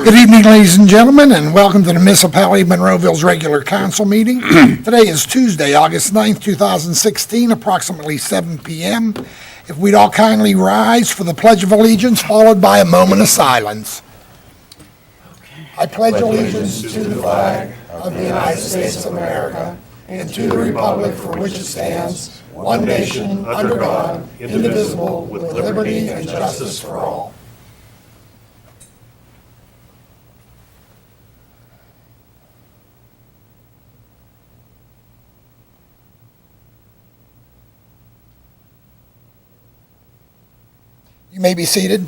Good evening, ladies and gentlemen, and welcome to the Municipality of Monroeville's regular council meeting. Today is Tuesday, August 9th, 2016, approximately 7 p.m. If we'd all kindly rise for the Pledge of Allegiance, followed by a moment of silence. I pledge allegiance to the flag of the United States of America and to the republic for which it stands, one nation, under God, indivisible, with liberty and justice for all. You may be seated.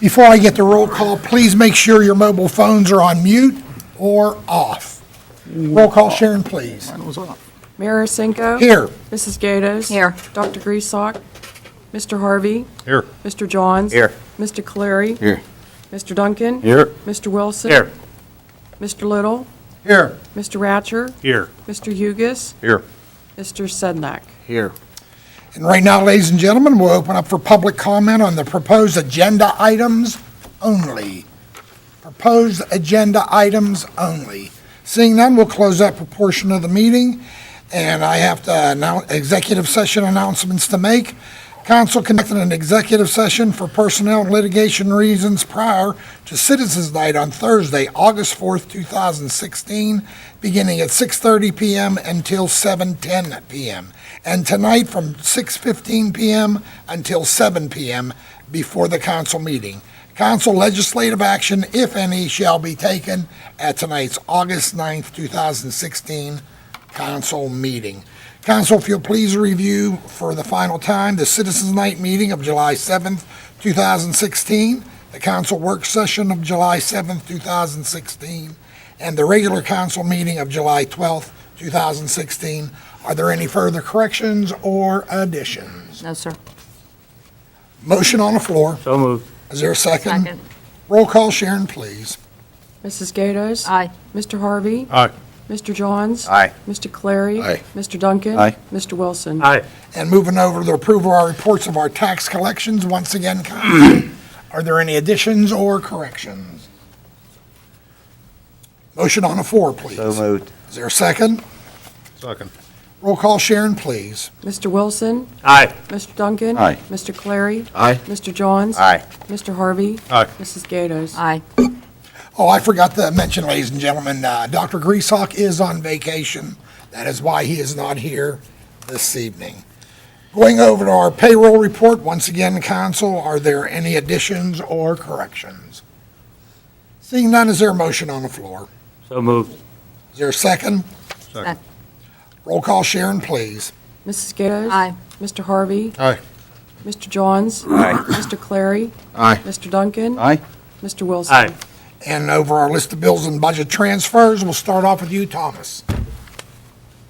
Before I get the roll call, please make sure your mobile phones are on mute or off. Roll call, Sharon, please. Mayor Arsenko? Here. Mrs. Gatos? Here. Dr. Griesbach? Mr. Harvey? Here. Mr. Johns? Here. Mr. Caleri? Here. Mr. Duncan? Here. Mr. Wilson? Here. Mr. Little? Here. Mr. Ratcher? Here. Mr. Hugus? Here. Mr. Sednak? Here. And right now, ladies and gentlemen, we'll open up for public comment on the proposed agenda items only. Proposed agenda items only. Seeing none, we'll close that portion of the meeting, and I have to announce executive session announcements to make. Council conducted an executive session for personnel and litigation reasons prior to Citizens Night on Thursday, August 4th, 2016, beginning at 6:30 p.m. until 7:10 p.m., and tonight from 6:15 p.m. until 7 p.m. before the council meeting. Council legislative action, if any, shall be taken at tonight's August 9th, 2016 council meeting. Council, if you'll please review for the final time the Citizens Night meeting of July 7th, 2016, the council work session of July 7th, 2016, and the regular council meeting of July 12th, 2016. Are there any further corrections or additions? No, sir. Motion on the floor. So moved. Is there a second? Second. Roll call, Sharon, please. Mrs. Gatos? Aye. Mr. Harvey? Aye. Mr. Johns? Aye. Mr. Caleri? Aye. Mr. Duncan? Aye. Mr. Wilson? Aye. And moving over to the approval of our reports of our tax collections, once again, Council, are there any additions or corrections? Motion on the floor, please. So moved. Is there a second? Second. Roll call, Sharon, please. Mr. Wilson? Aye. Mr. Duncan? Aye. Mr. Caleri? Aye. Mr. Johns? Aye. Mr. Harvey? Aye. Mrs. Gatos? Aye. Oh, I forgot to mention, ladies and gentlemen, Dr. Griesbach is on vacation. That is why he is not here this evening. Going over to our payroll report, once again, Council, are there any additions or corrections? Seeing none, is there a motion on the floor? So moved. Is there a second? Second. Roll call, Sharon, please. Mrs. Gatos? Aye. Mr. Harvey? Aye. Mr. Johns? Aye. Mr. Clary? Aye. Mr. Duncan? Aye. Mr. Wilson? Aye. And over our list of bills and budget transfers, we'll start off with you, Thomas.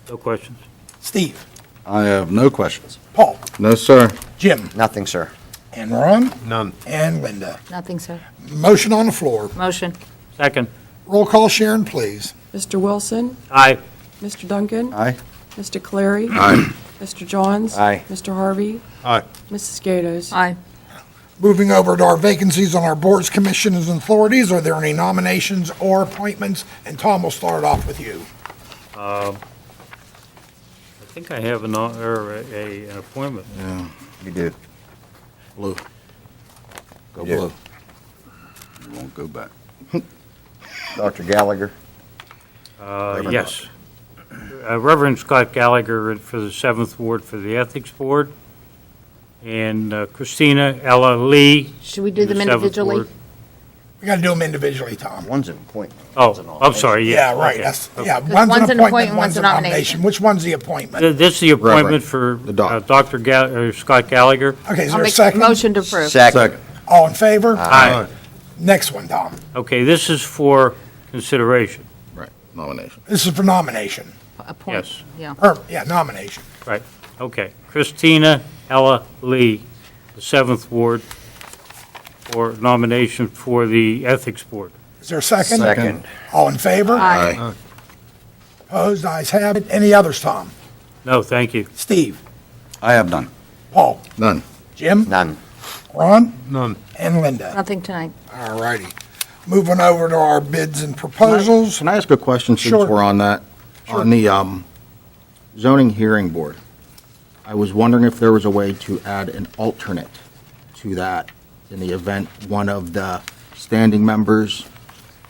No questions. Steve. I have no questions. Paul. No, sir. Jim. Nothing, sir. And Ron. None. And Linda. Nothing, sir. Motion on the floor. Motion. Second. Roll call, Sharon, please. Mr. Wilson? Aye. Mr. Duncan? Aye. Mr. Clary? Aye. Mr. Johns? Aye. Mr. Harvey? Aye. Mrs. Gatos? Aye. Moving over to our vacancies on our boards, commissions, and authorities, are there any nominations or appointments? And Tom, we'll start off with you. I think I have an appointment. Yeah. You do. Blue. Go Yeah. blue. You won't go back. Dr. Gallagher. Yes. Reverend Scott Gallagher for the 7th Ward for the Ethics Board, and Christina Ella Lee. Should we do for them the 7th individually? Ward. We got to do them individually, Tom. One's an appointment. one's an Oh, I'm nomination. sorry, Yeah, yeah. right. okay. That's, Okay. yeah, one's an appointment, one's a nomination. nomination. Which one's the appointment? This is the appointment for The doc. Dr. Scott Gallagher. Okay, is I'll there a make a second? motion to approve. Second. All in favor? Aye. Next one, Tom. Okay, this is for consideration. Right. Nomination. This is for nomination. Appoint. Yes. Yeah. Or, yeah, nomination. Right, okay. Christina Ella Lee, the 7th Ward, for nomination for the Ethics Board. Is there a second? Second. All in favor? Aye. Opposed? Ayes have it. Any others, Tom? No, thank you. Steve? I have none. Paul? None. Jim? None. Ron? None. And Linda? Nothing tonight. All righty. Moving over to our bids and proposals. Can I ask a question since Sure. we're on that? Sure. On the zoning hearing board, I was wondering if there was a way to add an alternate to that in the event one of the standing members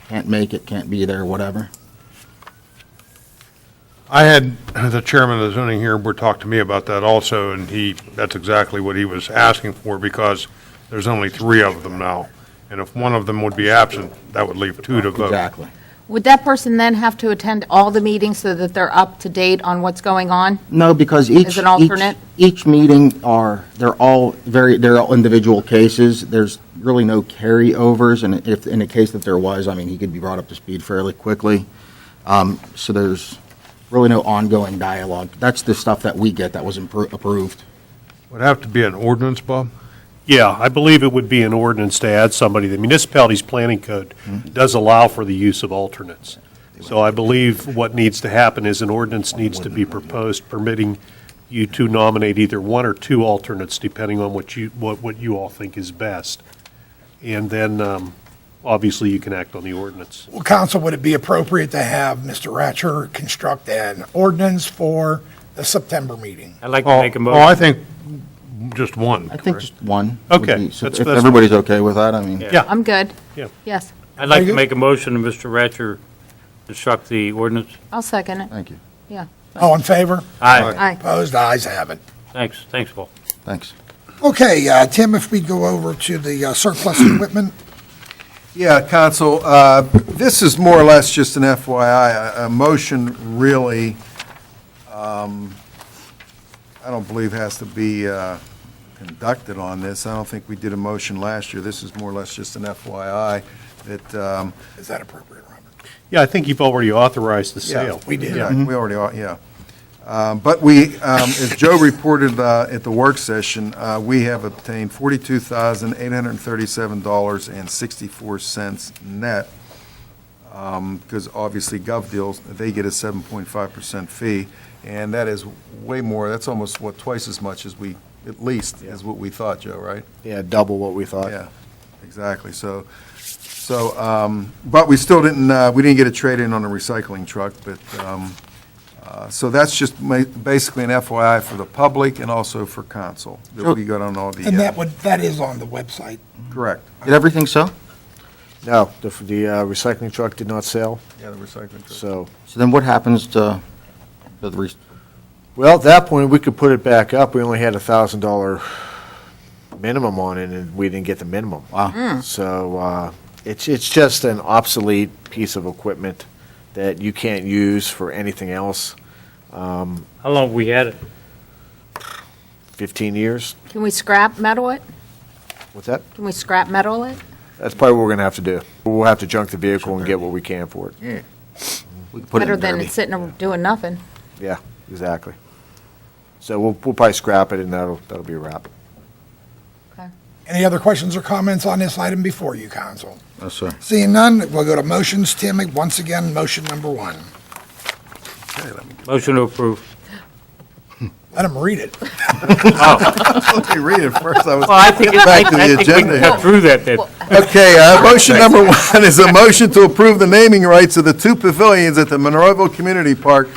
can't make it, can't be there, whatever. I had the chairman of the zoning hearing board talk to me about that also, and that's exactly what he was asking for, because there's only 3 of them now. And if one of them would be absent, that would leave 2 to vote. Exactly. Would that person then have to attend all the meetings so that they're up to date on what's going on? No, because As an alternate? each meeting they're all individual cases. There's really no carryovers, and if, in the case that there was, I mean, he could be brought up to speed fairly quickly. So there's really no ongoing dialogue. That's the stuff that we get that was approved. Would have to be an ordinance, Bob? Yeah, I believe it would be an ordinance to add somebody. The municipality's planning code does allow for the use of alternates. So I believe what needs to happen is an ordinance needs to be proposed permitting you to nominate either 1 or 2 alternates, depending on what you all think is best. And then, obviously, you can act on the ordinance. Well, council, would it be appropriate to have Mr. Ratcher construct an ordinance for the September meeting? I'd like to make a Oh, motion. I think just one. I think just one. would Okay, be- so that's- If that's everybody's okay with that, I mean. Yeah. I'm good. Yeah. Yes, I'd like Very to good. make a motion to Mr. Ratcher construct the ordinance. I'll second it. Thank you. Yeah. All in favor? Aye. Aye. Opposed? Ayes have it. Thanks, Paul. Thanks. Okay, Tim, if we go over to the surplus equipment. Yeah, Council, this is more or less just an FYI. A motion really, I don't believe has to be conducted on this. I don't think we did a motion last year. This is more or less just an FYI that, Is that appropriate, Robert? Yeah, I think you've already authorized the yeah. sale. We did. Yeah, we already, yeah. But we, as Joe reported at the work session, we have obtained $42,837.64 net, because obviously GovDeals, they get a 7.5% fee, and that is way more, that's almost, twice as much as we, at least, is what we thought, Joe, right? Yeah, double what we thought. Yeah, exactly. So, but we still didn't, we didn't get a trade-in on the recycling truck, but, so that's just basically an FYI for the public and also for council, that we got on all the. And that is on the website. Correct. Did everything sell? No, the recycling truck did not sell, Yeah, the recycling truck. so, So then what happens to well, at that point, we could put it back up. We only had $1,000 minimum on it, and we didn't get the minimum. Wow. So, it's just an obsolete piece of equipment that you can't use for anything else. How long have we had it? 15 years. Can we scrap metal it? What's that? Can we scrap metal it? That's probably what we're gonna have to do. We'll have to junk the vehicle and get what we can for it. Yeah. We could put it Better in than Derby. it sitting there doing nothing. Yeah, exactly. So we'll probably scrap it, and that'll be a wrap. Any other questions or comments on this item before you, council? Yes, sir. Seeing none, we'll go to motions. Tim, once again, motion number 1. Motion to approve. Let him read it. Let me read it first. I was Well, I think, back to the I think we agenda can here. cut through that then. Okay, motion number 1 is a motion to approve the naming rights of the 2 pavilions at the Monroeville Community Park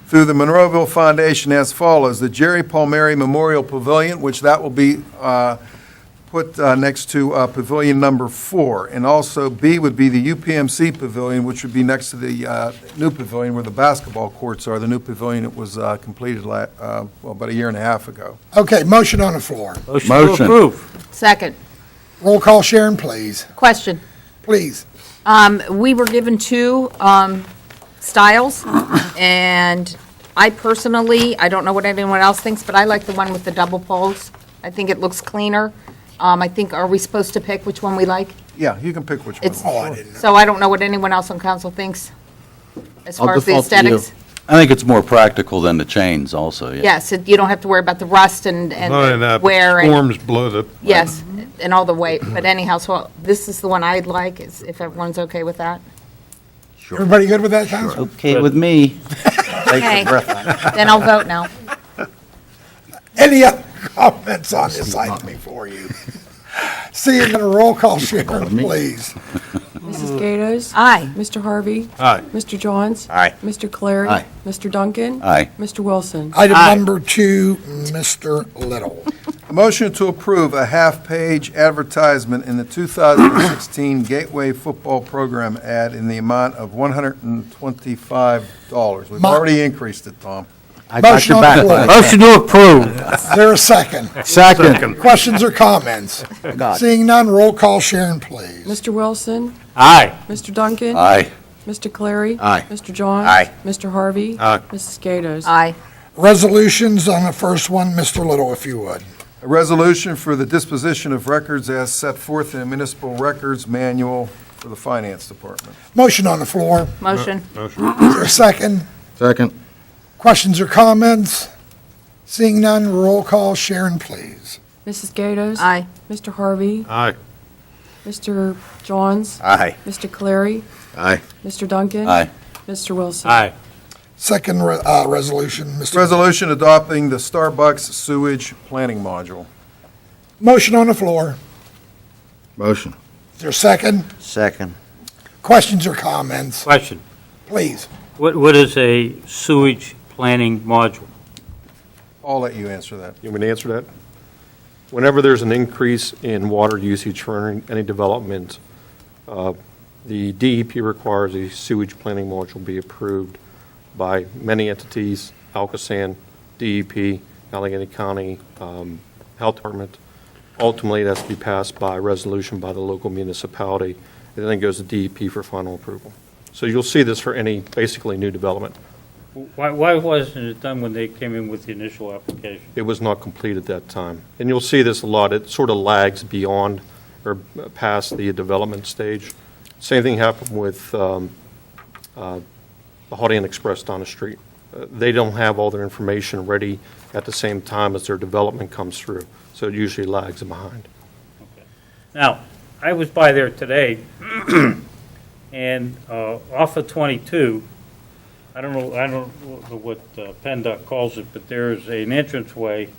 through the Monroeville Foundation as follows. The Jerry Palmieri Memorial Pavilion, which that will be put next to Pavilion number 4. And also B would be the UPMC Pavilion, which would be next to the new pavilion where the basketball courts are, the new pavilion that was completed about a year and a half ago. Okay, motion on the floor. Motion to Motion. approve. Second. Roll call, Sharon, please. Question. Please. We were given 2 styles, and I personally, I don't know what anyone else thinks, but I like the one with the double poles. I think it looks cleaner. I think, are we supposed to pick which one we like? Yeah, you can pick which one. It's, Oh, I didn't know. so I don't know what anyone else on council thinks as I'll far as the default to you. aesthetics. I think it's more practical than the chains also, yeah. Yes, you don't have to worry about the rust and Not in that, wear and, storms blow the. yes, and all the weight. But anyhow, so this is the one I'd like, is if everyone's okay with that. Everybody good with that, council? Okay with me. Okay, then I'll vote now. Any other comments on this item before you? Seeing none, roll call, Sharon, please. Mrs. Gatos? Aye. Mr. Harvey? Aye. Mr. Johns? Aye. Mr. Clary? Aye. Mr. Duncan? Aye. Mr. Wilson? Item Aye. number 2, Mr. Little. A motion to approve a half-page advertisement in the 2016 Gateway Football Program ad in the amount of $125. We've already increased it, Tom. I got Motion your on back. the floor. buddy. Motion to approve. Is there a second? Second. Questions or comments? God. Seeing none, roll call, Sharon, please. Mr. Wilson? Aye. Mr. Duncan? Aye. Mr. Clary? Aye. Mr. Johns? Aye. Mr. Harvey? Aye. Mrs. Gatos? Aye. Resolutions on the first one, Mr. Little, if you would. A resolution for the disposition of records as set forth in the Municipal Records Manual for the Finance Department. Motion on the floor. Motion. Is there a second? Second. Questions or comments? Seeing none, roll call, Sharon, please. Mrs. Gatos? Aye. Mr. Harvey? Aye. Mr. Johns? Aye. Mr. Clary? Aye. Mr. Duncan? Aye. Mr. Wilson? Aye. Second resolution, Mr. Resolution adopting the Starbucks sewage planning module. Motion on the floor. Motion. Is there a second? Second. Questions or comments? Question. Please. What is a sewage planning module? I'll let you answer that. You want me to answer that? Whenever there's an increase in water usage for any development, the DEP requires a sewage planning module be approved by many entities, Alcoasand, DEP, Allegheny County Health Department. Ultimately, it has to be passed by resolution by the local municipality, and then it goes to DEP for final approval. So you'll see this for any basically new development. Why wasn't it done when they came in with the initial application? It was not complete at that time. And you'll see this a lot. It sort of lags beyond or past the development stage. Same thing happened with the Holiday Inn Express down the street. They don't have all their information ready at the same time as their development comes through, so it usually lags behind. Now, I was by there today, and off of 22, I don't know what PennDOT calls it, but there's an entranceway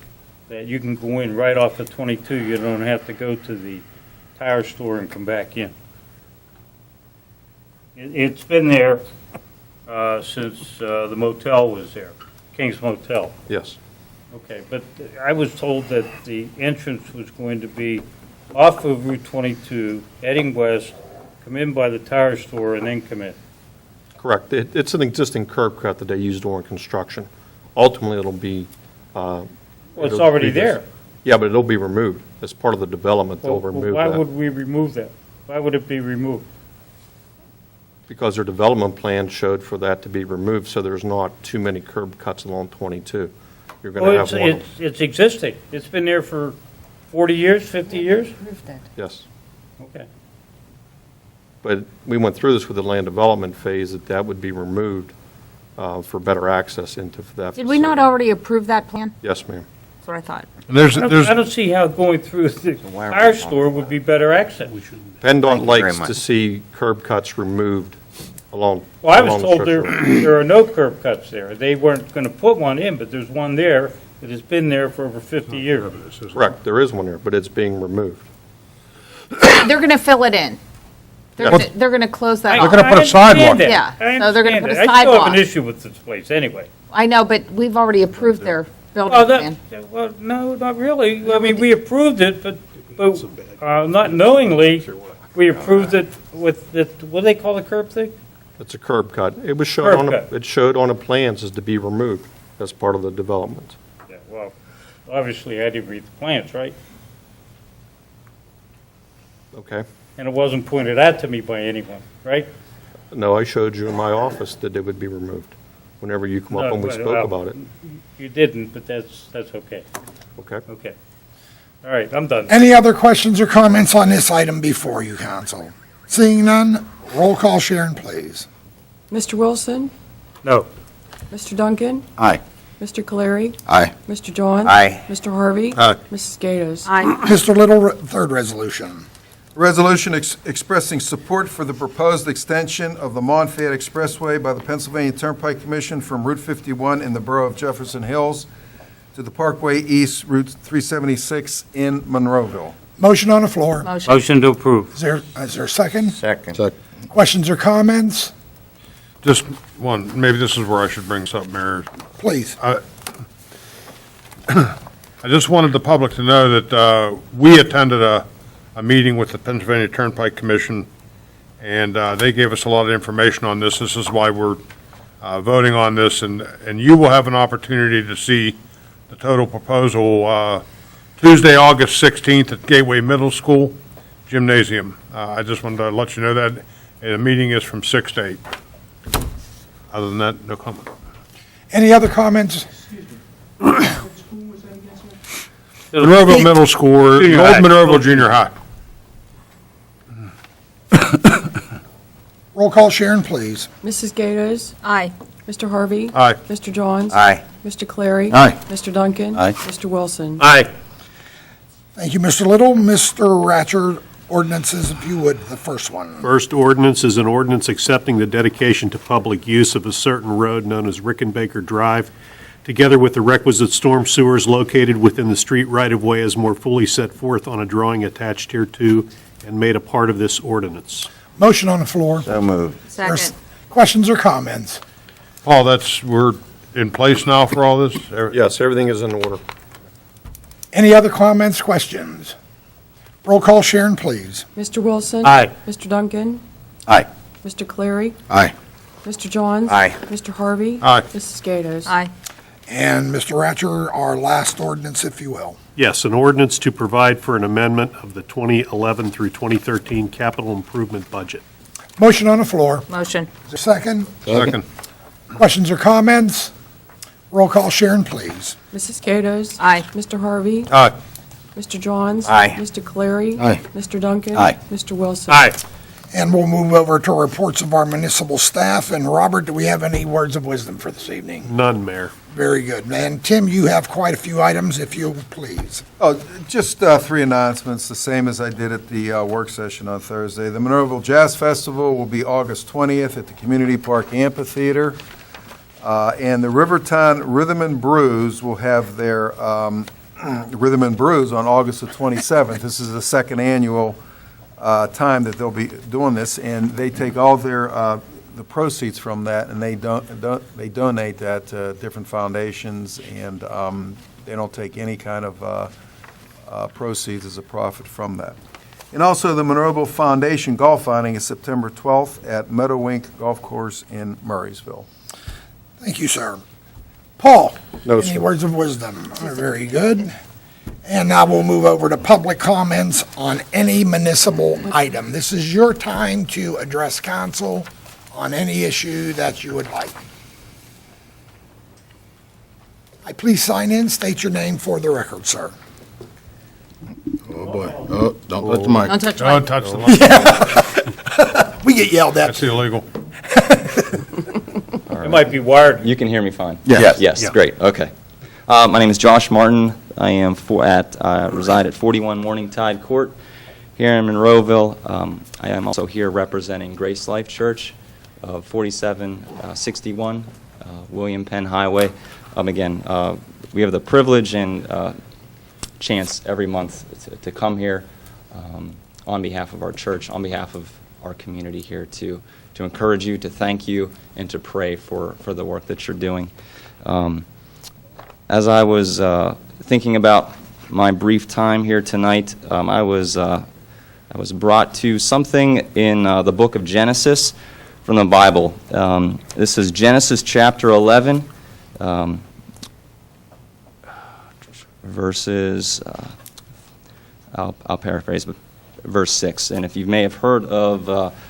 that you can go in right off of 22. You don't have to go to the tire store and come back in. It's been there since the motel was there, King's Motel. Yes. Okay, but I was told that the entrance was going to be off of Route 22, heading west, come in by the tire store, and then come in. Correct. It's an existing curb cut that they use during construction. Ultimately, it'll be. Well, it's already there. Yeah, but it'll be removed. As part of the development, they'll Well, remove why that. would we remove that? Why would it be removed? Because their development plan showed for that to be removed, so there's not too many curb cuts along 22. You're going to Well, have one. it's existing. It's been there for 40 years, 50 years? Yes. Okay. But we went through this with the land development phase, that would be removed for better access into that Did we not facility. already approve that plan? Yes, ma'am. That's what I thought. I don't see how going through the why are we tire on? store would be better access. PennDOT Thank you very likes much. to see curb cuts removed along. Well, I was along the told stretch there are no curb cuts there. They weren't going to put one in, but there's one there that has been there for over 50 years. Correct, there is one there, but it's being removed. They're going to fill it in. Yes. They're going to close that I- off. gonna put a I understand sidewalk. that. Yeah, I so they're gonna understand put a that. I still have sidewalk. an issue with this place anyway. I know, but we've already approved their building Well, plan. well, no, not really. I mean, we approved it, but not knowingly, we approved it with the, what do they call the curb thing? It's a curb cut. It was shown Curb on, cut. it showed on the plans as to be removed as part of the development. Yeah, well, obviously, I didn't read the plans, right? Okay? And it wasn't pointed out to me by anyone, right? No, I showed you in my office that it would be removed whenever you come up and we No, spoke well, about it. You didn't, but that's okay. Okay? Okay. All right, I'm done. Any other questions or comments on this item before you, council? Seeing none, roll call, Sharon, please. Mr. Wilson? No. Mr. Duncan? Aye. Mr. Clary? Aye. Mr. Johns? Aye. Mr. Harvey? Aye. Mrs. Gatos? Aye. Mr. Little, third resolution. Resolution expressing support for the proposed extension of the Monfayette Expressway by the Pennsylvania Turnpike Commission from Route 51 in the borough of Jefferson Hills to the Parkway East, Route 376 in Monroeville. Motion on the floor. Motion. Motion to approve. Is there a second? Second. Questions or comments? Just one, maybe this is where I should bring something, Mayor. Please. I just wanted the public to know that we attended a meeting with the Pennsylvania Turnpike Commission, and they gave us a lot of information on this. This is why we're voting on this, and you will have an opportunity to see the total proposal Tuesday, August 16th at Gateway Middle School Gymnasium. I just wanted to let you know that, and the meeting is from 6 to 8. Other than that, no comment. Any other comments? Monroeville Middle School, or Junior Old high. Monroeville Junior High. Roll call, Sharon, please. Mrs. Gatos? Aye. Mr. Harvey? Aye. Mr. Johns? Aye. Mr. Clary? Aye. Mr. Duncan? Aye. Mr. Wilson? Aye. Thank you, Mr. Little. Mr. Ratcher, ordinances, if you would, the first one. First ordinance is an ordinance accepting the dedication to public use of a certain road known as Rickenbacker Drive, together with the requisite storm sewers located within the street right-of-way as more fully set forth on a drawing attached hereto and made a part of this ordinance. Motion on the floor. So moved. Second. Questions or comments? Paul, we're in place now for all this? Yes, everything is in order. Any other comments, questions? Roll call, Sharon, please. Mr. Wilson? Aye. Mr. Duncan? Aye. Mr. Clary? Aye. Mr. Johns? Aye. Mr. Harvey? Aye. Mrs. Gatos? Aye. And Mr. Ratcher, our last ordinance, if you will. Yes, an ordinance to provide for an amendment of the 2011 through 2013 capital improvement budget. Motion on the floor. Motion. Is there a second? Second. Questions or comments? Roll call, Sharon, please. Mrs. Gatos? Aye. Mr. Harvey? Aye. Mr. Johns? Aye. Mr. Clary? Aye. Mr. Duncan? Aye. Mr. Wilson? Aye. And we'll move over to reports of our municipal staff. And Robert, do we have any words of wisdom for this evening? None, Mayor. Very good. And Tim, you have quite a few items, if you please. Oh, just three announcements, the same as I did at the work session on Thursday. The Monroeville Jazz Festival will be August 20th at the Community Park Amphitheater. And the Rivertown Rhythm and Brews will have their Rhythm and Brews on August the 27th. This is the second annual time that they'll be doing this, and they take all their the proceeds from that, and they donate that to different foundations, and they don't take any kind of proceeds as a profit from that. And also, the Monroeville Foundation Golf Outing is September 12th at Meadowink Golf Course in Murraysville. Thank you, sir. Paul? No, Any sir. words of wisdom? Very good. And now we'll move over to public comments on any municipal item. This is your time to address council on any issue that you would like. Please sign in, state your name for the record, sir. Oh, boy. Oh, don't touch the mic. Don't touch Don't my, touch the mic. We get yelled at. That's illegal. It might be wired. You can hear me fine? Yes. Yes, Yeah. great, okay. My name is Josh Martin. I am reside at 41 Morningtide Court here in Monroeville. I am also here representing Grace Life Church of 4761 William Penn Highway. Again, we have the privilege and chance every month to come here on behalf of our church, on behalf of our community here to encourage you, to thank you, and to pray for the work that you're doing. As I was thinking about my brief time here tonight, I was brought to something in the book of Genesis from the Bible. This is Genesis chapter 11, verses, I'll paraphrase, but verse 6. And if you may have heard of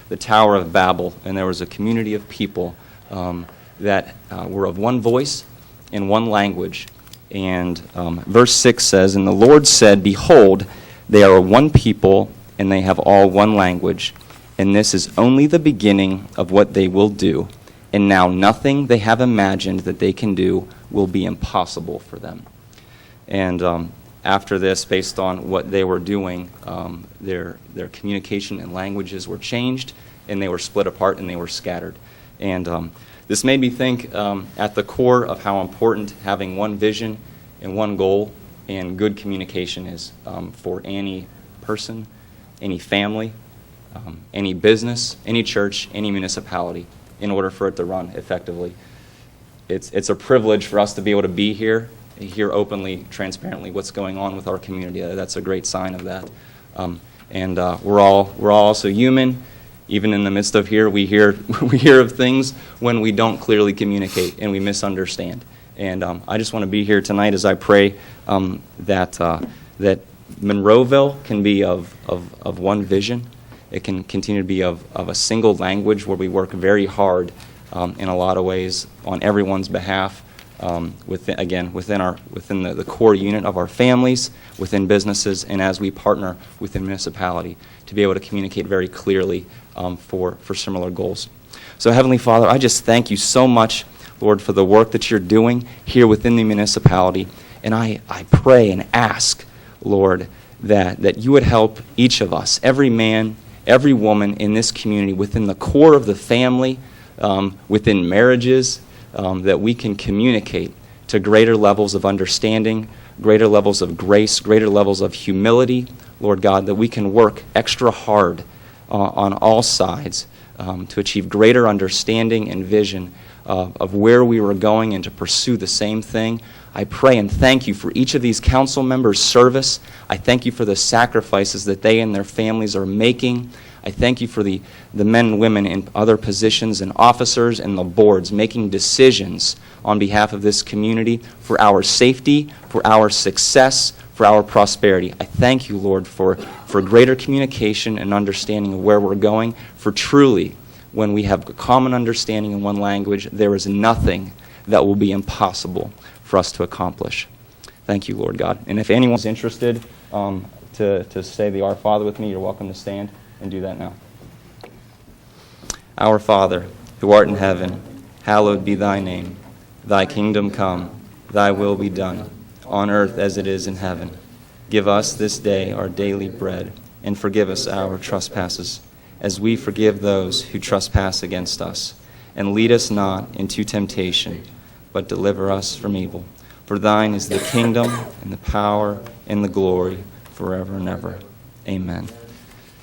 the Tower of Babel, and there was a community of people that were of one voice and one language. And verse 6 says, "And the Lord said, Behold, they are one people, and they have all one language. And this is only the beginning of what they will do. And now nothing they have imagined that they can do will be impossible for them." And after this, based on what they were doing, their communication and languages were changed, and they were split apart, and they were scattered. And this made me think at the core of how important having one vision and one goal and good communication is for any person, any family, any business, any church, any municipality, in order for it to run effectively. It's a privilege for us to be able to be here, hear openly, transparently what's going on with our community. That's a great sign of that. And we're all also human. Even in the midst of here, we hear of things when we don't clearly communicate and we misunderstand. And I just want to be here tonight as I pray that Monroeville can be of one vision. It can continue to be of a single language where we work very hard in a lot of ways on everyone's behalf. Within the core unit of our families, within businesses, and as we partner with the municipality to be able to communicate very clearly for similar goals. So Heavenly Father, I just thank you so much, Lord, for the work that you're doing here within the municipality. And I pray and ask, Lord, that you would help each of us, every man, every woman in this community, within the core of the family, within marriages, that we can communicate to greater levels of understanding, greater levels of grace, greater levels of humility, Lord God, that we can work extra hard on all sides to achieve greater understanding and vision of where we were going and to pursue the same thing. I pray and thank you for each of these council members' service. I thank you for the sacrifices that they and their families are making. I thank you for the men and women in other positions and officers and the boards making decisions on behalf of this community for our safety, for our success, for our prosperity. I thank you, Lord, for greater communication and understanding of where we're going, for truly, when we have a common understanding in one language, there is nothing that will be impossible for us to accomplish. Thank you, Lord God. And if anyone's interested to say the Our Father with me, you're welcome to stand and do that now. Our Father, who art in heaven, hallowed be thy name. Thy kingdom come, thy will be done, on earth as it is in heaven. Give us this day our daily bread, and forgive us our trespasses, as we forgive those who trespass against us. And lead us not into temptation, but deliver us from evil. For thine is the kingdom, and the power, and the glory, forever and ever. Amen.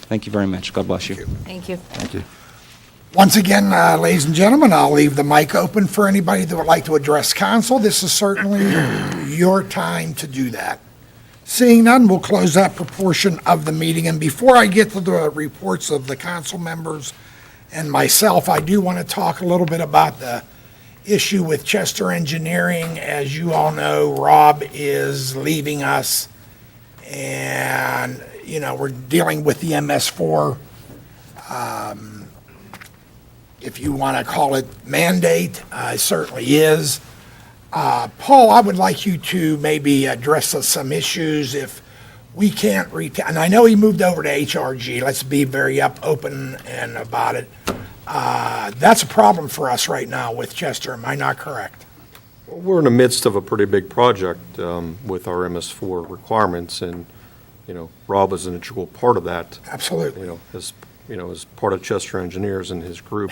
Thank you very much. God bless you. Thank you. Thank you. Once again, ladies and gentlemen, I'll leave the mic open for anybody that would like to address council. This is certainly your time to do that. Seeing none, we'll close that proportion of the meeting. And before I get to the reports of the council members and myself, I do want to talk a little bit about the issue with Chester Engineering. As you all know, Rob is leaving us, and we're dealing with the MS4, if you want to call it mandate, it certainly is. Paul, I would like you to maybe address some issues if we can't retain, and I know he moved over to HRG, let's be very open and about it. That's a problem for us right now with Chester, am I not correct? We're in the midst of a pretty big project with our MS4 requirements, and, Rob is an integral part of that. Absolutely. As part of Chester Engineers and his group.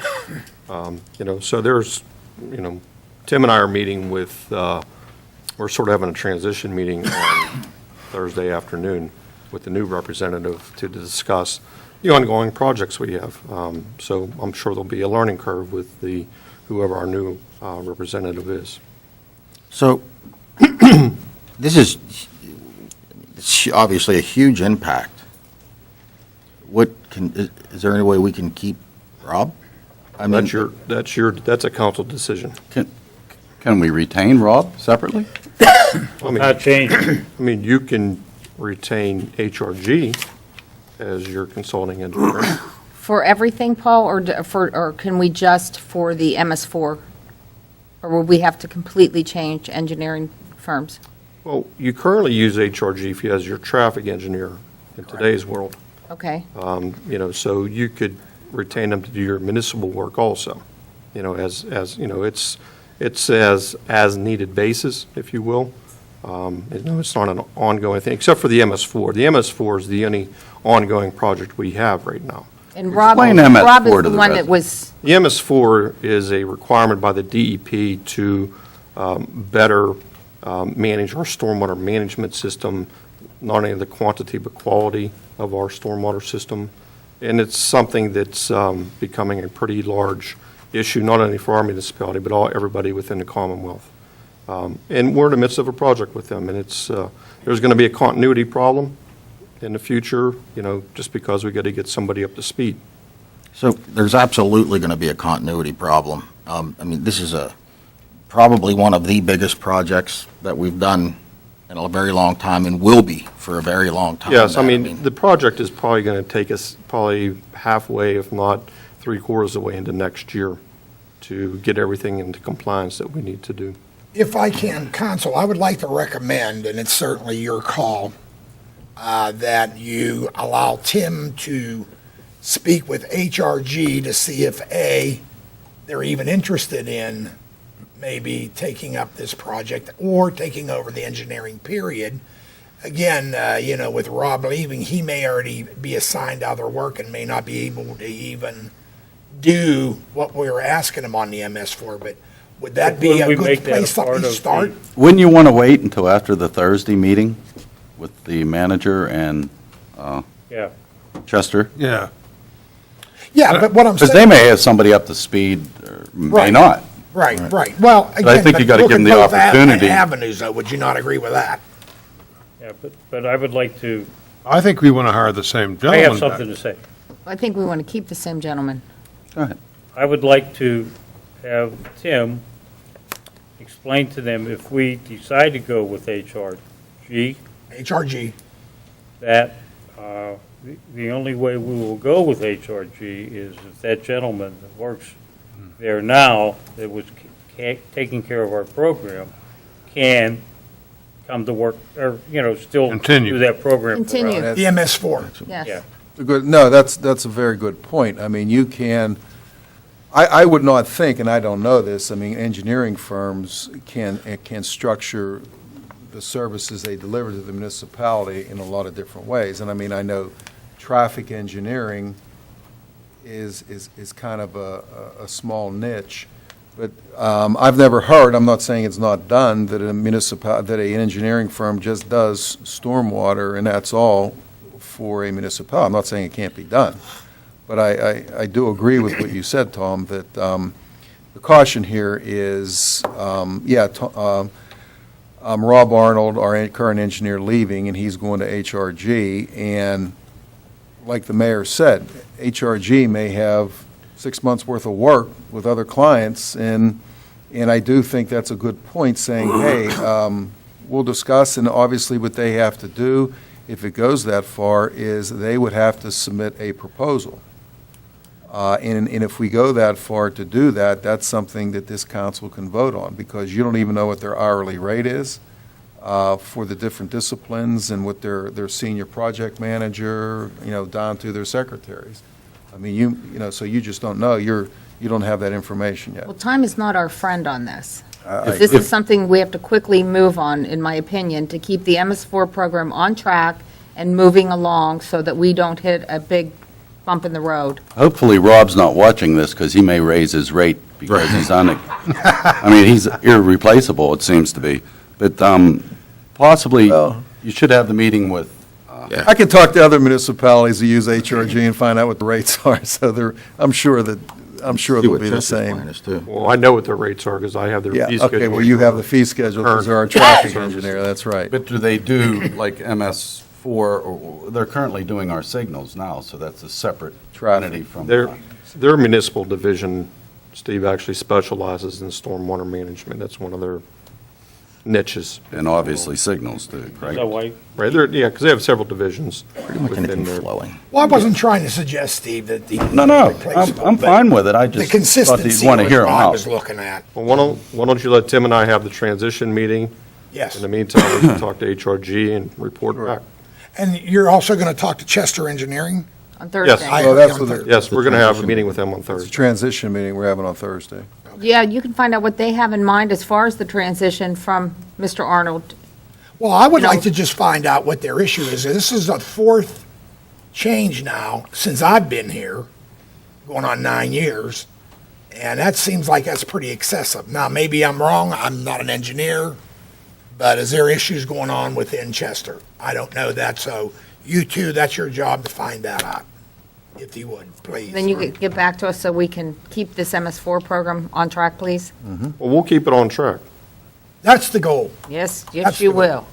So there's, Tim and I are meeting with, we're sort of having a transition meeting on Thursday afternoon with the new representative to discuss the ongoing projects we have. So I'm sure there'll be a learning curve with whoever our new representative is. So this is obviously a huge impact. Is there any way we can keep Rob? I mean, That's a council decision. Can we retain Rob separately? Not changing. I mean, you can retain HRG as your consulting engineer. For everything, Paul, or can we just for the MS4? Or will we have to completely change engineering firms? Well, you currently use HRG as your traffic engineer in today's world. Okay. So you could retain them to do your municipal work also. It's as needed basis, if you will. It's not an ongoing thing, except for the MS4. The MS4 is the only ongoing project we have right now. And Rob Explain is MS4 to the the one that residents. was, The MS4 is a requirement by the DEP to better manage our stormwater management system not only the quantity but quality of our stormwater system. And it's something that's becoming a pretty large issue, not only for our municipality, but everybody within the Commonwealth. And we're in the midst of a project with them, and there's going to be a continuity problem in the future, just because we got to get somebody up to speed. So there's absolutely going to be a continuity problem. This is probably one of the biggest projects that we've done in a very long time and will be for a very long time. Yes, the project is probably going to take us probably halfway, if not three-quarters of the way into next year to get everything into compliance that we need to do. If I can, Counsel, I would like to recommend, and it's certainly your call, that you allow Tim to speak with HRG to see if, A, they're even interested in maybe taking up this project or taking over the engineering period. Again, with Rob leaving, he may already be assigned other work and may not be able to even do what we were asking him on the MS4, but would that be Wouldn't a we good make that a place part to of start? Wouldn't you want to wait until after the Thursday meeting with the manager and Yeah. Chester? Yeah. Yeah, but what I'm Because they saying, may have somebody up to speed, or may Right. not. right. Well, But I again, think you gotta look give them at the both opportunity. avenues, though, would you not agree with that? Yeah, but I would like to, I think we want to hire the same I have gentleman something back. to say. I think we want to keep the same gentleman. Go ahead. I would like to have Tim explain to them if we decide to go with HRG, HRG, that the only way we will go with HRG is if that gentleman that works there now, that was taking care of our program, can come to work, or, still Continue. do that program for us. Continue. the MS4. Yeah. Yes. No, that's a very good point. You can, I would not think, and I don't know this, engineering firms can structure the services they deliver to the municipality in a lot of different ways. And I know traffic engineering is kind of a small niche, but I've never heard, I'm not saying it's not done, that that an engineering firm just does stormwater and that's all for a municipality. I'm not saying it can't be done, but I do agree with what you said, Tom, that the caution here is, Rob Arnold, our current engineer, leaving, and he's going to HRG, and like the mayor said, HRG may have 6 months' worth of work with other clients, and I do think that's a good point, saying, hey, we'll discuss, and obviously what they have to do, if it goes that far, is they would have to submit a proposal. And if we go that far to do that, that's something that this council can vote on, because you don't even know what their hourly rate is for the different disciplines and what their senior project manager, down to their secretaries. So you just don't know. You don't have that information yet. Well, time is not our friend on this. This is something we have to quickly move on, in my opinion, to keep the MS4 program on track and moving along so that we don't hit a big bump in the road. Hopefully Rob's not watching this because he may raise his rate because he's on it. He's irreplaceable, it seems to be. But possibly you should have the meeting with, I can talk to other municipalities who use HRG and find out what the rates are, so I'm sure they'll be the same. Well, I know what their rates are because I have their Yeah, fee schedule. okay, well, you have the fee schedule because they're our traffic engineer, that's right. but do they do like MS4, or they're currently doing our signals now, so that's a separate entity from. Their municipal division, Steve, actually specializes in stormwater management. That's one of their niches. And obviously signals too, Is that right? why? Right, because they have several divisions Pretty much within anything their. flowing. Well, I wasn't trying to suggest, Steve, that the. No, replaceable, I'm but fine with it, I The just thought consistency you'd want to hear was them what I out. was looking at, Well, why don't you let Tim and I have the transition meeting? yes. In the meantime, we can talk to HRG and report back. And you're also going to talk to Chester Engineering? On Thursday. I Well, heard that's you on what Thursday. Yes, we're going to have a meeting with them on It's a Thursday. transition meeting we're having on Thursday. Yeah, you can find out what they have in mind as far as the transition from Mr. Arnold. Well, I would You know- like to just find out what their issue is. This is the fourth change now since I've been here, going on 9 years, and that seems like that's pretty excessive. Now, maybe I'm wrong, I'm not an engineer, But is there issues going on within Chester? I don't know that, so you two, that's your job to find that out, if you would, please. Then you could get back to us so we can keep this MS4 program on track, please? Well, we'll keep it on track. That's the goal. Yes, That's yes, you the- will,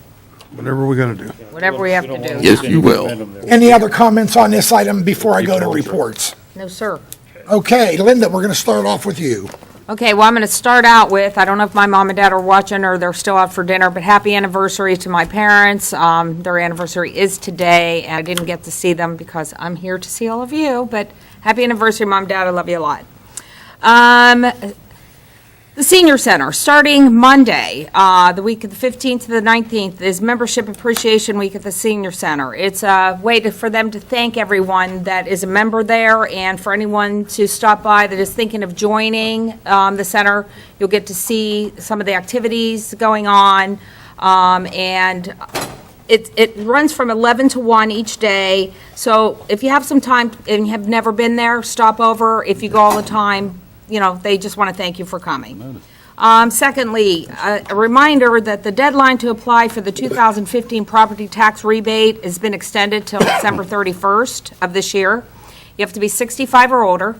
Whatever we're going to do. whatever we have to do. Yes, you will. Any other comments on this item before I go to reports? No, sir. Okay, Linda, we're going to start off with you. Okay, well, I'm going to start out with, I don't know if my mom and dad are watching or they're still out for dinner, but happy anniversary to my parents. Their anniversary is today, and I didn't get to see them because I'm here to see all of you, but happy anniversary, Mom, Dad, I love you a lot. The Senior Center, starting Monday, the week of the 15th to the 19th, is Membership Appreciation Week at the Senior Center. It's a way for them to thank everyone that is a member there, and for anyone to stop by that is thinking of joining the center. You'll get to see some of the activities going on, and it runs from 11 to 1 each day. So if you have some time and you have never been there, stop over. If you go all the time, they just want to thank you for coming. Secondly, a reminder that the deadline to apply for the 2015 property tax rebate has been extended till December 31st of this year. You have to be 65 or older,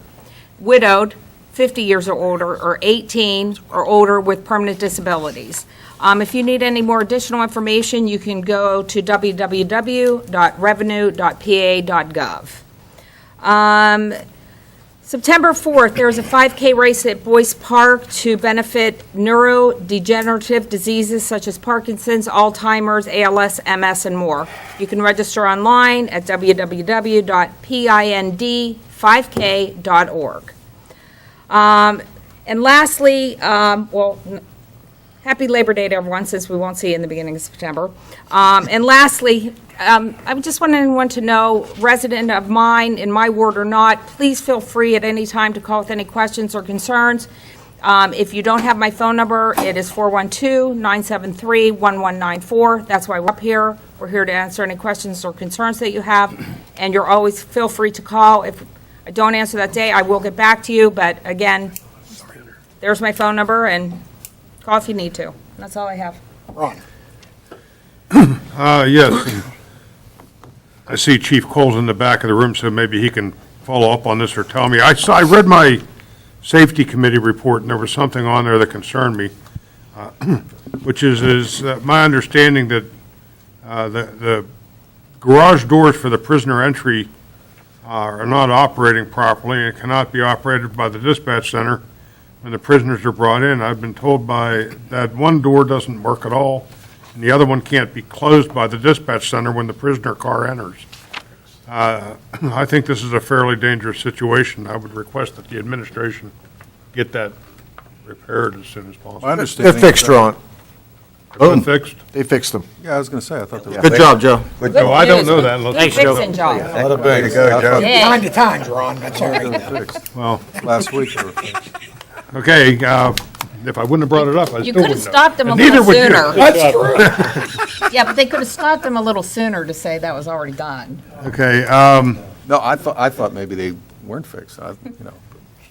widowed, 50 years or older, or 18 or older with permanent disabilities. If you need any more additional information, you can go to www.revenue.pa.gov. September 4th, there's a 5K race at Boyce Park to benefit neurodegenerative diseases such as Parkinson's, Alzheimer's, ALS, MS, and more. You can register online at www.pindfk.org. And lastly, happy Labor Day to everyone, since we won't see you in the beginning of September. And lastly, I just want anyone to know, resident of mine, in my ward or not, please feel free at any time to call with any questions or concerns. If you don't have my phone number, it is 412-973-1194. That's why we're up here. We're here to answer any questions or concerns that you have, and you're always feel free to call. If I don't answer that day, I will get back to you, but again, there's my phone number, and call if you need to. That's all I have. Ron? Yes. I see Chief Cole's in the back of the room, so maybe he can follow up on this or tell me. I read my Safety Committee report, and there was something on there that concerned me, which is my understanding that the garage doors for the prisoner entry are not operating properly and cannot be operated by the dispatch center when the prisoners are brought in. I've been told that one door doesn't work at all, and the other one can't be closed by the dispatch center when the prisoner car enters. I think this is a fairly dangerous situation. I would request that the administration get that repaired as soon as possible. My understanding. They're fixed, Ron. It's been fixed? They fixed them. Yeah, I was going to say, I thought they were. Good job, Joe. No, I don't know that unless. Thanks, Joe. Fixing job. There you go, Joe. Yeah. Time to time, Ron, that's all right. Fixed. Well, Last week they were fixed. okay, if I wouldn't have brought it up, I You still could wouldn't have have. stopped them a And neither little would you. sooner. That's true. Yeah, but they could have stopped them a little sooner to say that was already done. Okay, No, I thought maybe they weren't fixed.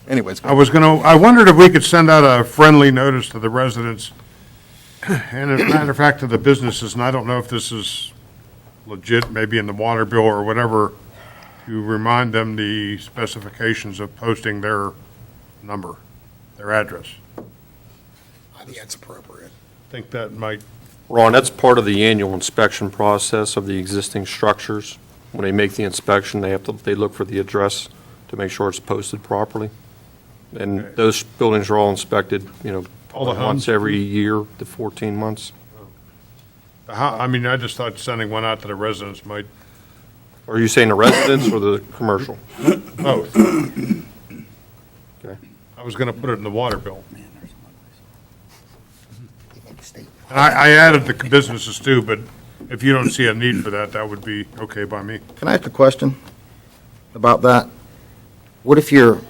Anyways. I wondered if we could send out a friendly notice to the residents, and as a matter of fact, to the businesses, and I don't know if this is legit, maybe in the water bill or whatever, to remind them the specifications of posting their number, their address. I think that's appropriate. Think that might, Ron, that's part of the annual inspection process of the existing structures. When they make the inspection, they look for the address to make sure it's posted properly. And those buildings are all inspected, All the once homes? every year to 14 months. I just thought sending one out to the residents might, Are you saying the residents or the commercial? both. Okay. I was gonna put it in the water bill. And I added the businesses too, but if you don't see a need for that, that would be okay by me. Can I ask a question about that? What if your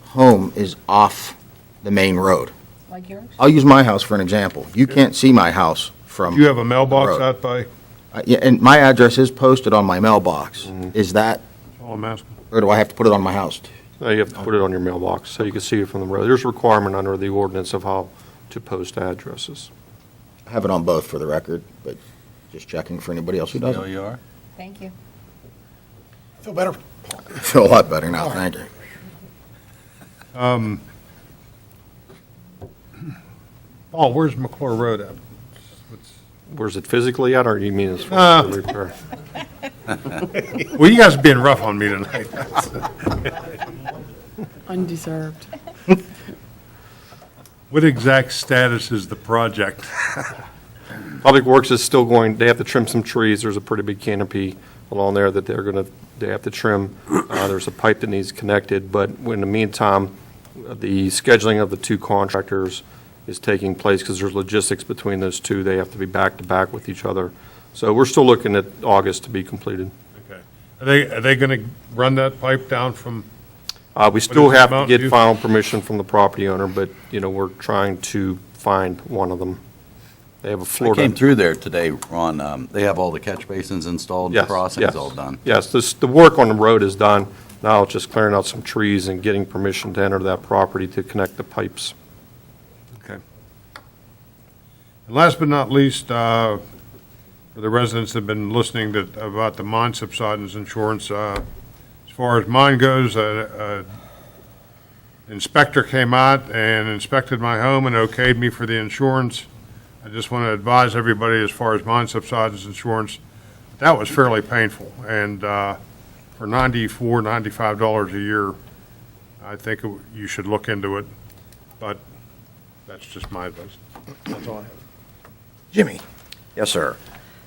home is off the main road? Like yours? I'll use my house for an example. You can't see my house from. Do you have a mailbox Road. out by, Yeah, and my address is posted on my mailbox. Is that, all I'm asking? or do I have to put it on my house? You have to put it on your mailbox so you can see it from the road. There's a requirement under the ordinance of how to post addresses. I have it on both for the record, but just checking for anybody else who There doesn't. you are. Thank you. Feel better? I feel a lot better now, thank you. Paul, where's McClure Road at? Where's it physically at, or you mean as far as the repair? Well, you guys are being rough on me tonight. Undeserved. What exact status is the project? Public Works is still going, they have to trim some trees. There's a pretty big canopy along there that they have to trim. There's a pipe that needs connected, but in the meantime, the scheduling of the two contractors is taking place because there's logistics between those two. They have to be back to back with each other. So we're still looking at August to be completed. Okay. Are they going to run that pipe down from, We still is it, have to Mountain get View? final permission from the property owner, but, we're trying to find one of them. They have a I Florida. came through there today, Ron. They have all the catch basins installed, and the Yes, crossings yes. all done. Yes, the work on the road is done. Now it's just clearing out some trees and getting permission to enter that property to connect the pipes. okay. And last but not least, for the residents that have been listening about the mine subsidence insurance, as far as mine goes, inspector came out and inspected my home and okayed me for the insurance. I just want to advise everybody as far as mine subsidence insurance, that was fairly painful. And for $94, $95 a year, I think you should look into it. But that's just my advice. That's all I have. Jimmy? Yes, sir.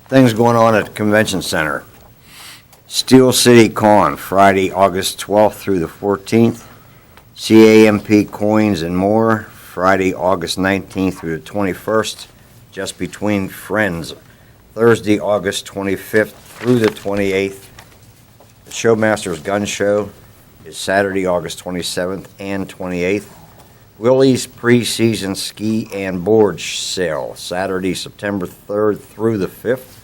Things going on at the Convention Center. Steel City Con, Friday, August 12th through the 14th. CAMP Coins and More, Friday, August 19th through the 21st, just between friends. Thursday, August 25th through the 28th. The Showmasters Gun Show is Saturday, August 27th and 28th. Willie's Preseason Ski and Board Sale, Saturday, September 3rd through the 5th.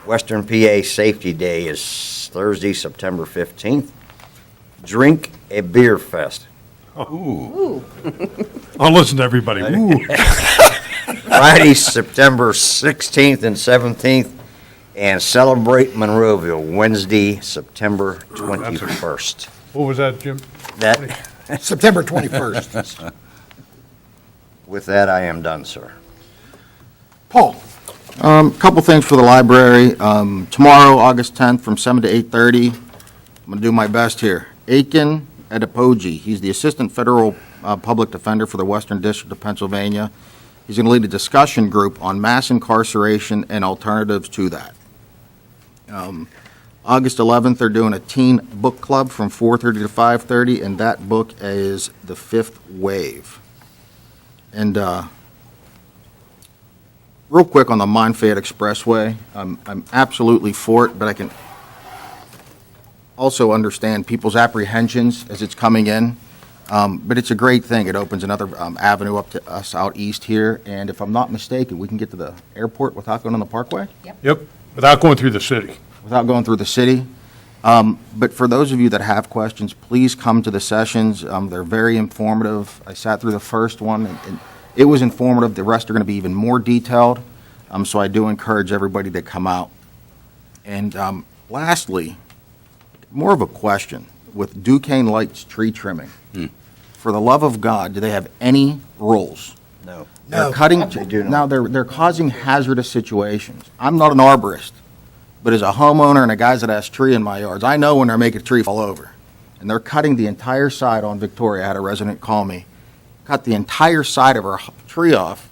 Western PA Safety Day is Thursday, September 15th. Drink a Beer Fest, I'll listen to everybody. Ooh. Friday, September 16th and 17th. And Celebrate Monroeville, Wednesday, September 21st. What was that, Jim? That, September 21st. with that, I am done, sir. Paul? Couple things for the library. Tomorrow, August 10th, from 7 to 8:30, I'm going to do my best here. Aiken Adepoji, he's the Assistant Federal Public Defender for the Western District of Pennsylvania. He's going to lead a discussion group on mass incarceration and alternatives to that. August 11th, they're doing a teen book club from 4:30 to 5:30, and that book is The Fifth Wave. And real quick on the Montfayette Expressway, I'm absolutely for it, but I can also understand people's apprehensions as it's coming in. But it's a great thing. It opens another avenue up to us out east here, and if I'm not mistaken, we can get to the airport without going on the Parkway? Yep, without going through the city. Without going through the city. But for those of you that have questions, please come to the sessions. They're very informative. I sat through the first one, and it was informative. The rest are going to be even more detailed. So I do encourage everybody to come out. And lastly, more of a question with Duquesne Lights tree trimming. For the love of God, do they have any rules? No. They're cutting. They do not. Now, they're causing hazardous situations. I'm not an arborist, but as a homeowner and a guy that has tree in my yards, I know when they're making a tree fall over. And they're cutting the entire side on Victoria. I had a resident call me. Cut the entire side of her tree off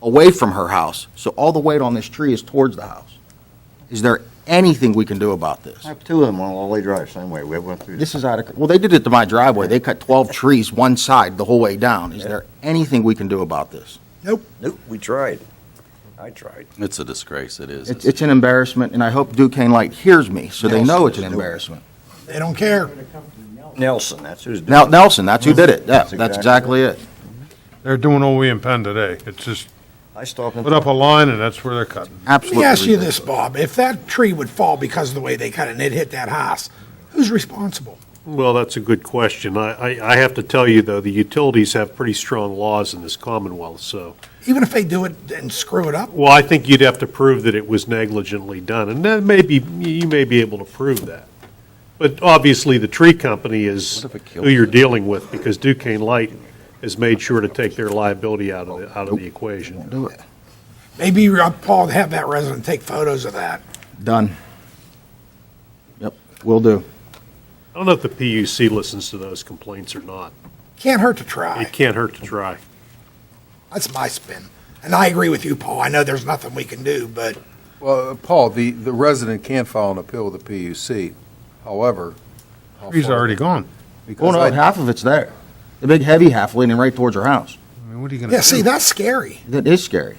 away from her house, so all the weight on this tree is towards the house. Is there anything we can do about this? I have two of them on Lolly Drive, same way. We went through. This is out of, well, they did it to my driveway. They cut 12 trees one side the whole way down. Is there anything we can do about this? Nope. Nope, we tried. I tried. It's a disgrace, it is. It's an embarrassment, and I hope Duquesne Light hears me, so they know it's an embarrassment. They don't care. Nelson, that's who's doing Now, it. Nelson, that's who did it. Yeah, That's that's exactly exactly it. They're doing what we in Penn today. It's just I stopped and put up a line and that's where they're cutting. Let me Absolutely. ask you this, Bob. If that tree would fall because of the way they cut it and it hit that house, who's responsible? Well, that's a good question. I have to tell you, though, the utilities have pretty strong laws in this Commonwealth, so Even if they do it and screw it up? Well, I think you'd have to prove that it was negligently done, and then maybe, you may be able to prove that. But obviously, the tree company is What if it kills who you're it? dealing with, because Duquesne Light has made sure to take their liability out of the equation. Do it. Maybe, Paul, have that resident take photos of that. Done. Yep, will do. I don't know if the PUC listens to those complaints or not. Can't hurt to try. It can't hurt to try. That's my spin. And I agree with you, Paul. I know there's nothing we can do, but Well, Paul, the resident can file an appeal with the PUC. However. how He's far- already gone. Oh, no, half of it's there. The big heavy half leaning right towards her house. I mean, what are you going to do? yeah, see, that's scary. That is scary.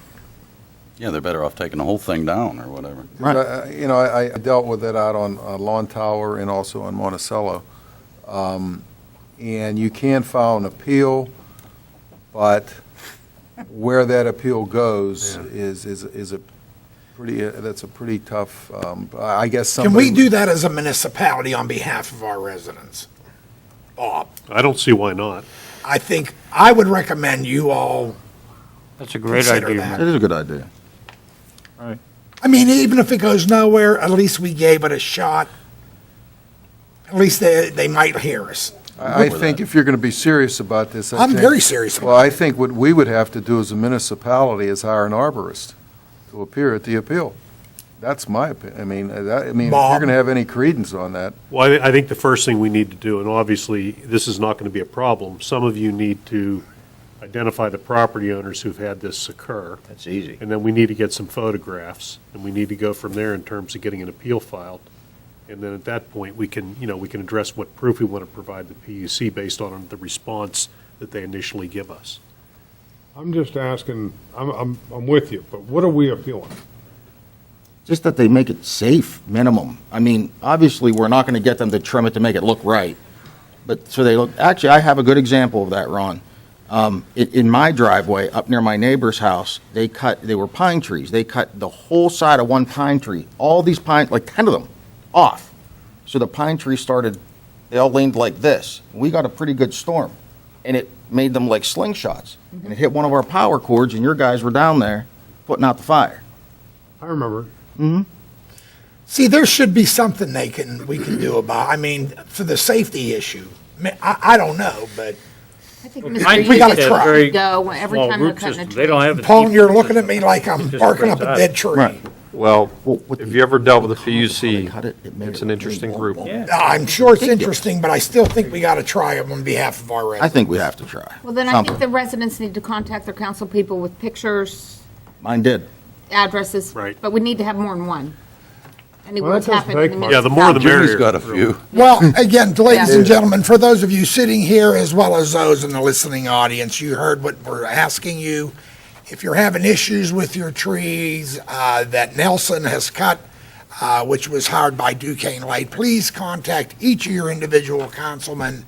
Yeah, they're better off taking the whole thing down or whatever. Right. You know, I dealt with it out on Lawn Tower and also on Monticello. And you can file an appeal, but where that appeal goes is a pretty, that's a pretty tough, I guess Can somebody. we do that as a municipality on behalf of our residents? Bob, I don't see why not. I think, I would recommend you all, That's a great Consider idea, that. That is a good idea. I mean, even if it goes nowhere, at least we gave it a shot. At least they might hear us. I think if you're going to be serious about this, I I'm think- very serious about Well, I think what we would have to do as a municipality is hire an arborist to appear at the appeal. That's my opinion. If you're Bob? going to have any credence on that, Well, I think the first thing we need to do, and obviously, this is not going to be a problem, some of you need to identify the property owners who've had this occur, That's easy. and then we need to get some photographs, and we need to go from there in terms of getting an appeal filed. And then at that point, we can address what proof we want to provide the PUC based on the response that they initially give us. I'm just asking, I'm with you, but what are we appealing? Just that they make it safe, minimum. I mean, obviously, we're not going to get them to trim it to make it look right. But, so they look, actually, I have a good example of that, Ron. In my driveway, up near my neighbor's house, they were pine trees. They cut the whole side of one pine tree, all these pine, like 10 of them, off. So the pine trees started, they all leaned like this. We got a pretty good storm, and it made them like slingshots. And it hit one of our power cords, and your guys were down there putting out the fire. I remember. See, there should be something we can do about, I mean, for the safety issue. I don't know, but I think I Mr. We gotta Hughes try. should go every Small time they're root cutting a system. tree. They don't have a Paul, deep you're root looking at me system. like I'm Just barking up spreads a out. dead tree. Right. Well, with if the- you ever dealt with the Somebody PUC, cut it, it made it's it an interesting really group. long. Yeah. I'm sure it's interesting, but I still think we gotta try it on behalf of our I residents. think we have to try. Well, then I think Something. the residents need to contact their council people with pictures, Mine did. addresses. Right. But we need to have more than one. Any Well, that what's doesn't happened in take the much. Yeah, the more the municipality. merrier. Jimmy's got a few. Well, again, ladies and Yeah. gentlemen, for those of you sitting here as well as those in the listening audience, you heard what we're asking you. If you're having issues with your trees that Nelson has cut, which was hired by Duquesne Light, please contact each of your individual councilmen.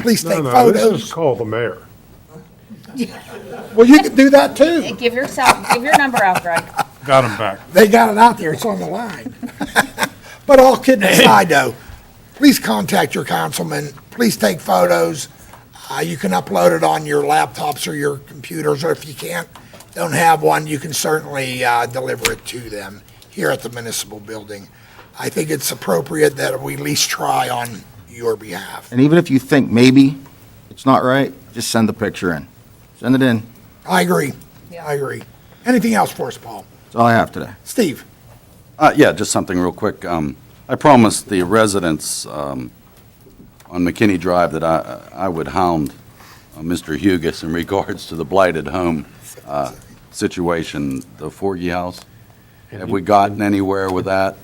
Please take No, this is photos. called the mayor. Well, you can do that too. Hey, give your number out, Greg. Got him back. They got it out there, it's on the line. But all kidding aside, though, please contact your councilman, please take photos. You can upload it on your laptops or your computers, or if you don't have one, you can certainly deliver it to them here at the municipal building. I think it's appropriate that we at least try on your behalf. And even if you think maybe it's not right, just send the picture in. Send it in. I agree, I agree. Anything else for us, Paul? That's all I have today. Steve? Yeah, just something real quick. I promised the residents on McKinney Drive that I would hound Mr. Hugus in regards to the blighted home situation, the Forgy House. Have we gotten anywhere with that?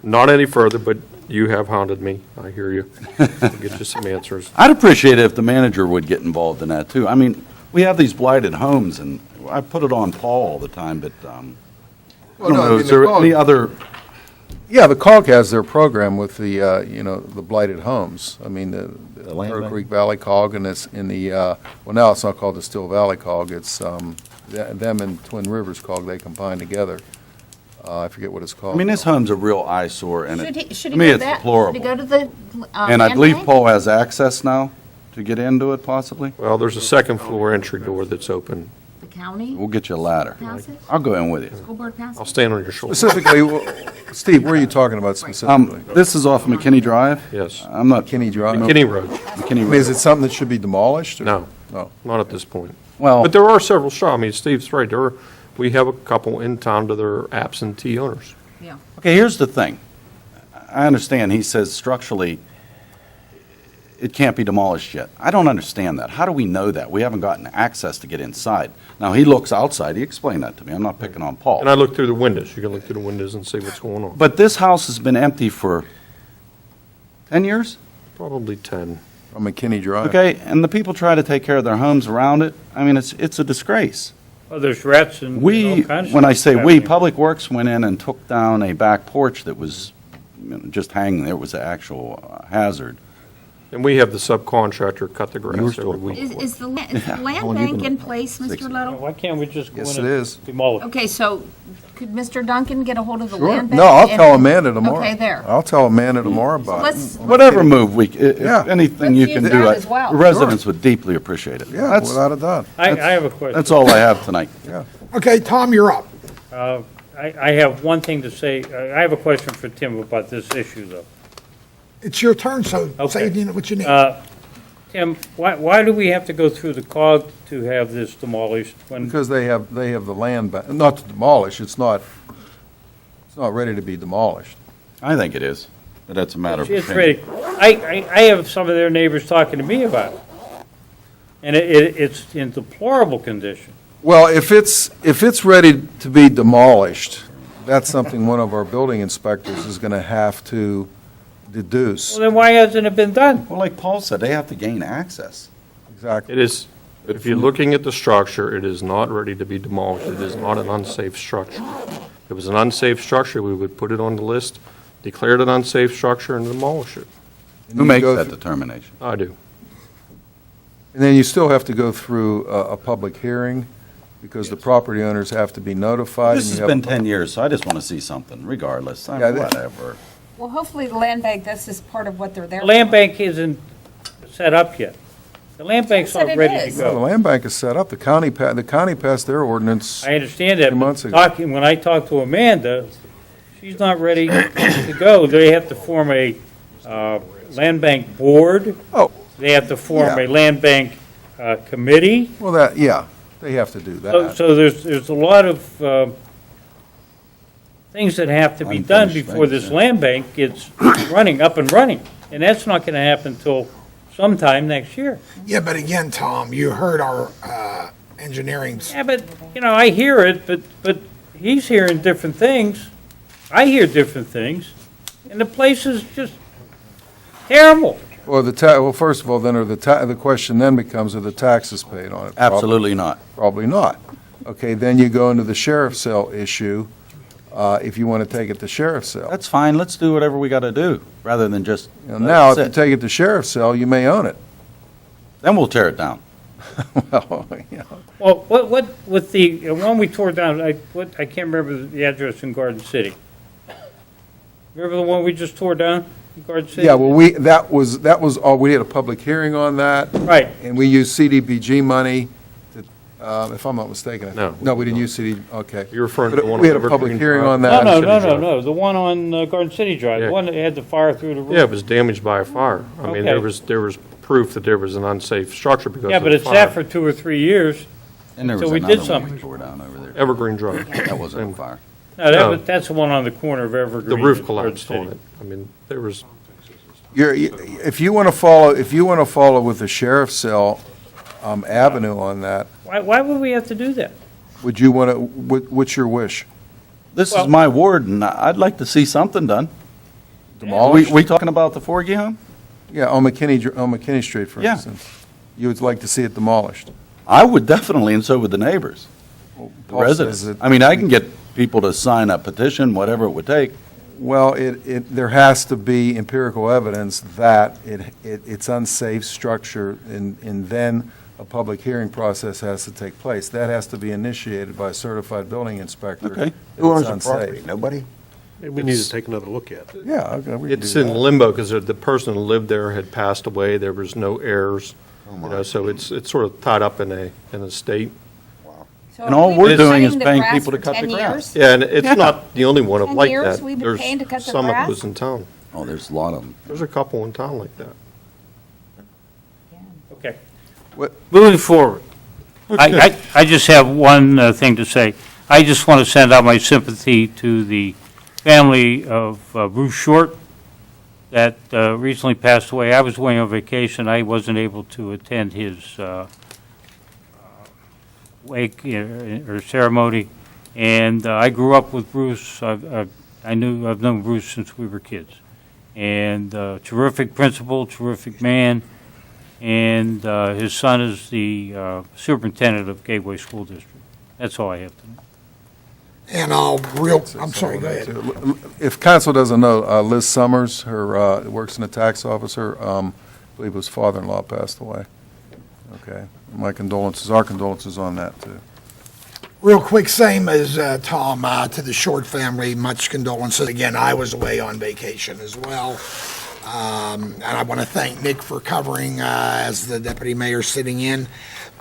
Not any further, but you have hounded me. I hear you. I'll get you some answers. I'd appreciate it if the manager would get involved in that, too. I mean, we have these blighted homes, and I put it on Paul all the time, but I Well, don't no, I know, mean, is there the COG any other, Yeah, the COG has their program with the, the blighted homes. I mean, the land Turtle bank. Creek Valley COG, and it's in the, well, now it's not called the Still Valley COG, it's them and Twin Rivers COG, they combine together. I forget what it's called. I mean, this home's a real eyesore, and Should it, he, should to he me, go it's that? Should deplorable. he go to the And I land believe bank? Paul has access now to get into it, possibly? Well, there's a second floor entry door that's open. county We'll get you a ladder. pass it? I'll go in with you. School board pass I'll it? stand on your shoulder. Specifically, Steve, where are you talking about specifically? This is off McKinney Drive. Yes. I'm not, McKinney Drive? McKinney Road. McKinney I mean, is Road. it something that should be demolished? or- No, No. not at this point. Well, But there are several shops. I mean, Steve's right. We have a couple in town that are absentee owners. Yeah. okay, here's the thing. I understand, he says structurally, it can't be demolished yet. I don't understand that. How do we know that? We haven't gotten access to get inside. Now, he looks outside, he explained that to me, I'm not picking on Paul. And I look through the windows. You can look through the windows and see what's going on. But this house has been empty for 10 years? Probably 10. On McKinney Drive? Okay, and the people try to take care of their homes around it. I mean, it's a disgrace. Well, there's rats and all We, kinds of when I stuff say we, happening. Public Works went in and took down a back porch that was just hanging there. It was an actual hazard. And we have the subcontractor cut the You were grass still- every week. Is the land Well, you bank can- in place, Mr. 60. Little? Why can't we just go Yes, in it and is. demolish? Okay, so could Mr. Duncan get a hold of the Sure. land bank? No, I'll and- tell Amanda tomorrow. Okay, there. I'll tell Amanda tomorrow about it. Let's, Whatever move we, Yeah. if anything you Let's can use do, that as well. residents would deeply appreciate it. Yeah, That's- without a doubt. I have a question. That's all I have tonight. Okay, Tom, you're up. I have one thing to say. I have a question for Tim about this issue, though. It's your turn, so Okay. say what you need. Tim, why do we have to go through the COG to have this demolished when, Because they have the land, not to demolish, it's not ready to be demolished. I think it is, but that's a matter of it's opinion. ready? I have some of their neighbors talking to me about it. And it's in deplorable condition. Well, if it's ready to be demolished, that's something one of our building inspectors is going to have to deduce. Well, then why hasn't it been done? Well, like Paul said, they have to gain access. Exactly. It is, if you're looking at the structure, it is not ready to be demolished. It is not an unsafe structure. If it was an unsafe structure, we would put it on the list, declare it an unsafe structure, and demolish it. And Who you makes go that through- determination? I do. And then you still have to go through a public hearing, because the property owners have to be notified. This and has you have been a- 10 years, so I just want to see something, regardless. Yeah, that- Whatever. well, hopefully the land bank, this is part of what they're there The for. land bank isn't set up yet. The land bank's Said not it ready is. to No, the go. land bank is set up. The county passed their ordinance. I understand that, 2 months but ago. when I talked to Amanda, she's not ready to go. They have to form a land bank board. Oh. They have to form Yeah. a land bank committee. Well, they have to do that. So there's a lot of things that have to be done Unfinished before things, this yeah. land bank gets up and running. And that's not going to happen until sometime next year. Yeah, but again, Tom, you heard our engineering. Yeah, but, I hear it, but he's hearing different things. I hear different things, and the place is just terrible. Well, well, first of all, then the question then becomes, are the taxes paid on it? Absolutely not. Probably not. Okay, then you go into the sheriff's sale issue, if you want to take it to sheriff's sale. That's fine, let's do whatever we got to do, rather than just let Now, it if you sit. take it to sheriff's sale, you may own it. Then we'll tear it down. Well, yeah. Well, what, with the one we tore down, I can't remember the address in Garden City. Remember the one we just tore down in Garden City? Yeah, well, that was all, we had a public hearing on that, Right. and we used CDBG money, to, if I'm not mistaken. No. No, we didn't use okay. You're referring to But the one we on had a public Evergreen hearing Drive? on No, that. no, City no, Drive. no, the one on Garden City Drive, the Yeah. one that had the fire through the roof. Yeah, it was damaged by a fire. I mean, there Okay. was proof that there was an unsafe structure because Yeah, of but the it's fire. sat for 2 or 3 years. And there So was we did another one something. we tore down over there. Evergreen Drive. That wasn't on fire. No, No. that's the one on the corner of Evergreen. The roof and Garden collapsed City. on it. I mean, there was, If you want to follow with the sheriff's sale avenue on that, Why would we have to do that? would you want to, what's your wish? This Well- is my ward, and I'd like to see something done. Demolished? We talking about the Forgy home? Yeah, on McKinney Street, for Yeah. instance. You would like to see it demolished? I would definitely, and so would the neighbors, the Paul says residents. that- I mean, I can get people to sign a petition, whatever it would take. Well, there has to be empirical evidence that it's unsafe structure, and then a public hearing process has to take place. That has to be initiated by a certified building inspector. Okay. that Who owns it's the property? unsafe. Nobody? We need to take another look at it. Yeah, okay, we can it's do in that. limbo because the person who lived there had passed away. There was no heirs. Oh, You my. know, so it's sort of tied up in a state. And all we're doing is paying people to cut the For 10 grass. years? Yeah, and it's Yeah. not the only one 10 like years that. we've been There's paying to cut the some of grass? those in town. Oh, there's a lot of them. There's a couple in town like that. Okay. What- Moving forward, I just have one thing to say. I just want to send out my sympathy to the family of Bruce Short that recently passed away. I was away on vacation. I wasn't able to attend his wake or ceremony. And I grew up with Bruce. I've known Bruce since we were kids. And terrific principal, terrific man. And his son is the superintendent of Gateway School District. That's all I have tonight. And I'm sorry, go ahead. If council doesn't know, Liz Summers, her, works in the tax office, her, I believe it was father-in-law passed away. Okay, my condolences, our condolences on that, too. Real quick, same as Tom, to the Short family, much condolences. Again, I was away on vacation as well. And I want to thank Nick for covering as the deputy mayor sitting in.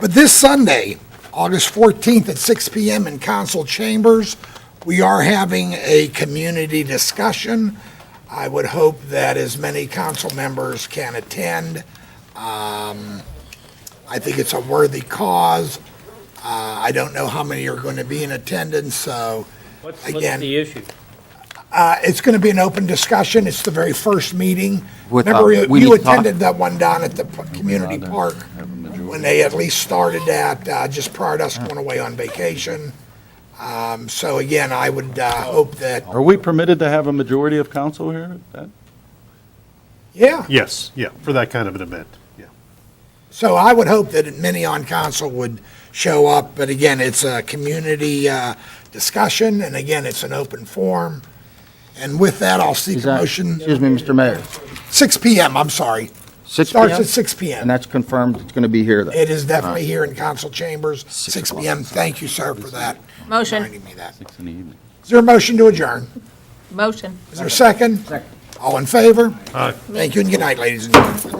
But this Sunday, August 14th at 6 PM in council chambers, we are having a community discussion. I would hope that as many council members can attend. I think it's a worthy cause. I don't know how many are going to be in attendance, so What's Again. the issue? it's going to be an open discussion. It's the very first meeting. With, Remember, we you need to talk- attended that one down at the community park when they at least started that, just prior to us going away on vacation. So again, I would hope that, Are we permitted to have a majority of council here? yeah. Yes, yeah, for that kind of an event, yeah. So I would hope that many on council would show up, but again, it's a community discussion, and again, it's an open forum. And with that, I'll seek Is a that- motion, Excuse me, Mr. Mayor. 6 PM, I'm sorry. 6 Starts PM? at 6 And PM. that's confirmed, it's going to be here then? It is definitely here in council chambers, 6 PM. Thank you, sir, for that. Motion. Reminding me that. 6 in the evening. Is there a motion to adjourn? Motion. Is there a second? Second. All in favor? Thank you, and good night, ladies and gentlemen.